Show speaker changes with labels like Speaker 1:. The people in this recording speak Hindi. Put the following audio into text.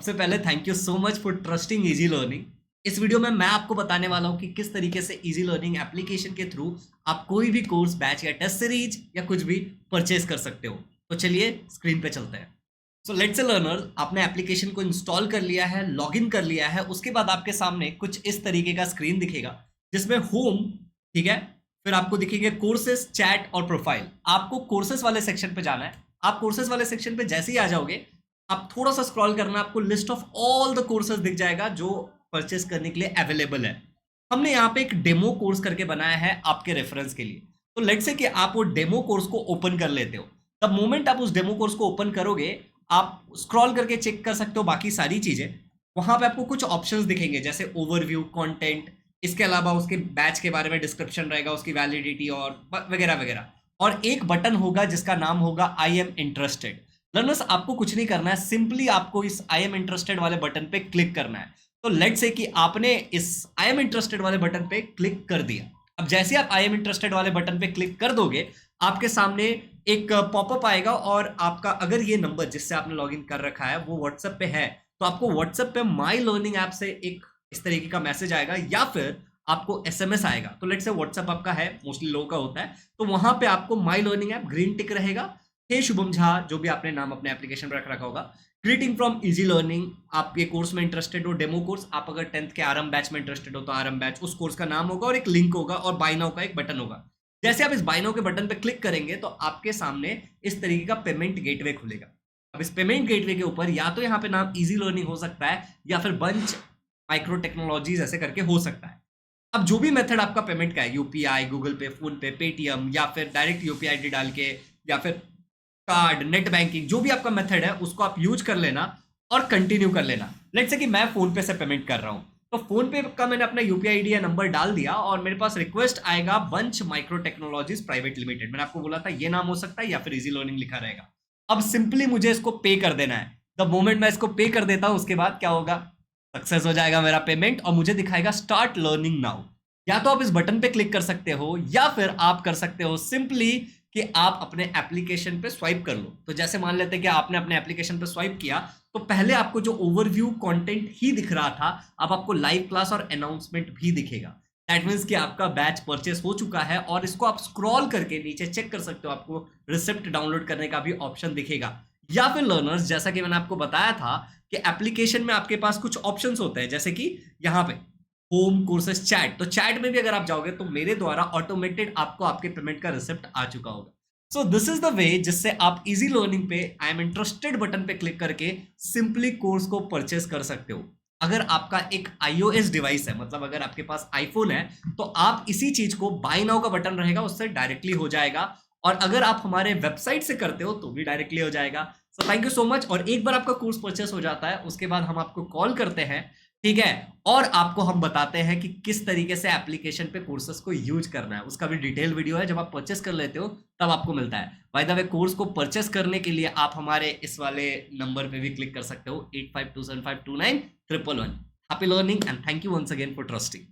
Speaker 1: सबसे पहले thank you so much for trusting easy learning. इस वीडियो में मैं आपको बताने वाला हूं कि किस तरीके से इजी लर्निंग एप्लीकेशन के थ्रू आप कोई भी कोर्स, बैच या टेस्ट सीरीज या कुछ भी परचेज कर सकते हो। तो चलिए स्क्रीन पे चलते हैं। सो लेट्स से लर्नर, आपने एप्लीकेशन को इंस्टॉल कर लिया है, लॉगिन कर लिया है। उसके बाद आपके सामने कुछ इस तरीके का स्क्रीन दिखेगा जिसमें होम, ठीक है, फिर आपको दिखेंगे कोर्सेस, चैट और प्रोफाइल। आपको कोर्सेस वाले सेक्शन पे जाना है। आप कोर्सेस वाले सेक्शन पे जैसे ही आ जाओगे, आप थोड़ा सा स्क्रॉल करना, आपको list of all the courses दिख जाएगा जो परचेस करने के लिए अवेलेबल है। हमने यहाँ पे एक डेमो कोर्स करके बनाया है आपके रेफरेंस के लिए। तो लेट्स से कि आप वो डेमो कोर्स को ओपन कर लेते हो। द मोमेंट आप उस डेमो कोर्स को ओपन करोगे, आप स्क्रॉल करके चेक कर सकते हो बाकी सारी चीजें। वहां पे आपको कुछ ऑप्शंस दिखेंगे जैसे ओवरव्यू, कंटेंट, इसके अलावा उसके बैच के बारे में डिस्क्रिप्शन रहेगा, उसकी वैलिडिटी और वगैरह वगैरह। और एक बटन होगा जिसका नाम होगा आई एम इंटरेस्टेड। लर्नर्स, आपको कुछ नहीं करना है, सिंपली आपको इस आई एम इंटरेस्टेड वाले बटन पे क्लिक करना है। तो लेट्स से कि आपने इस आई एम इंटरेस्टेड वाले बटन पे क्लिक कर दिया। अब जैसे आप आई एम इंटरेस्टेड वाले बटन पे क्लिक कर दोगे, आपके सामने एक पॉपअप आएगा और आपका अगर ये नंबर जिससे आपने लॉगिन कर रखा है वो व्हाट्सएप पे है, तो आपको व्हाट्सएप पे माई लर्निंग ऐप से एक इस तरीके का मैसेज आएगा या फिर आपको एसएमएस आएगा। तो लेट्स से व्हाट्सएप आपका है, मोस्टली लोगों का होता है, तो वहां पे आपको माई लर्निंग ऐप ग्रीन टिक रहेगा। हे शुभम झा, जो भी आपने नाम अपने एप्लीकेशन पर रख रखा होगा, ग्रीटिंग फ्रॉम इजी लर्निंग। आप ये कोर्स में इंटरेस्टेड हो, डेमो कोर्स, आप अगर 10th के आरएम बैच में इंटरेस्टेड हो तो आरएम बैच, उस कोर्स का नाम होगा और एक लिंक होगा और बाय नाउ का एक बटन होगा। जैसे आप इस बाय नाउ के बटन पे क्लिक करेंगे तो आपके सामने इस तरीके का पेमेंट गेटवे खुलेगा। अब इस पेमेंट गेटवे के ऊपर या तो यहाँ पे नाम इजी लर्निंग हो सकता है या फिर बंच माइक्रो टेक्नोलॉजीज ऐसे करके हो सकता है। अब जो भी मेथड आपका पेमेंट का है, यूपीआई, गूगल पे, फोन पे, पेटीएम या फिर डायरेक्ट यूपीआई आईडी डाल के या फिर कार्ड, नेट बैंकिंग, जो भी आपका मेथड है उसको आप यूज कर लेना और कंटिन्यू कर लेना। लेट्स से कि मैं फोन पे से पेमेंट कर रहा हूं, तो फोन पे का मैंने अपना यूपीआई आईडी या नंबर डाल दिया और मेरे पास रिक्वेस्ट आएगा bunch micro technologies private limited. मैंने आपको बोला था ये नाम हो सकता है या फिर इजी लर्निंग लिखा रहेगा। अब सिंपली मुझे इसको पे कर देना है। द मोमेंट मैं इसको पे कर देता हूं, उसके बाद क्या होगा, सक्सेस हो जाएगा मेरा पेमेंट और मुझे दिखाएगा स्टार्ट लर्निंग नाउ। या तो आप इस बटन पे क्लिक कर सकते हो या फिर आप कर सकते हो सिंपली कि आप अपने एप्लीकेशन पे स्वाइप कर लो। तो जैसे मान लेते हैं कि आपने अपने एप्लीकेशन पे स्वाइप किया, तो पहले आपको जो ओवरव्यू कंटेंट ही दिख रहा था, अब आपको लाइव क्लास और अनाउंसमेंट भी दिखेगा। दैट मीन्स कि आपका बैच परचेस हो चुका है और इसको आप स्क्रॉल करके नीचे चेक कर सकते हो, आपको रिसिप्ट डाउनलोड करने का भी ऑप्शन दिखेगा। या फिर लर्नर्स, जैसा कि मैंने आपको बताया था कि एप्लीकेशन में आपके पास कुछ ऑप्शंस होते हैं, जैसे कि यहाँ पे होम, कोर्सेस, चैट। तो चैट में भी अगर आप जाओगे तो मेरे द्वारा ऑटोमेटेड आपको आपके पेमेंट का रिसिप्ट आ चुका होगा। So this is the way जिससे आप इजी लर्निंग पे आई एम इंटरेस्टेड बटन पे क्लिक करके सिंपली कोर्स को परचेस कर सकते हो। अगर आपका एक iOS डिवाइस है, मतलब अगर आपके पास आईफोन है, तो आप इसी चीज को बाय नाउ का बटन रहेगा उससे डायरेक्टली हो जाएगा। और अगर आप हमारे वेबसाइट से करते हो तो भी डायरेक्टली हो जाएगा। So thank you so much. और एक बार आपका कोर्स परचेस हो जाता है, उसके बाद हम आपको कॉल करते हैं, ठीक है, और आपको हम बताते हैं कि किस तरीके से एप्लीकेशन पे कोर्सेस को यूज करना है। उसका भी डिटेल वीडियो है, जब आप परचेस कर लेते हो तब आपको मिलता है। बाय द वे, कोर्स को परचेस करने के लिए आप हमारे इस वाले नंबर पे भी क्लिक कर सकते हो, 8527529111। Happy learning and thank you once again for trusting.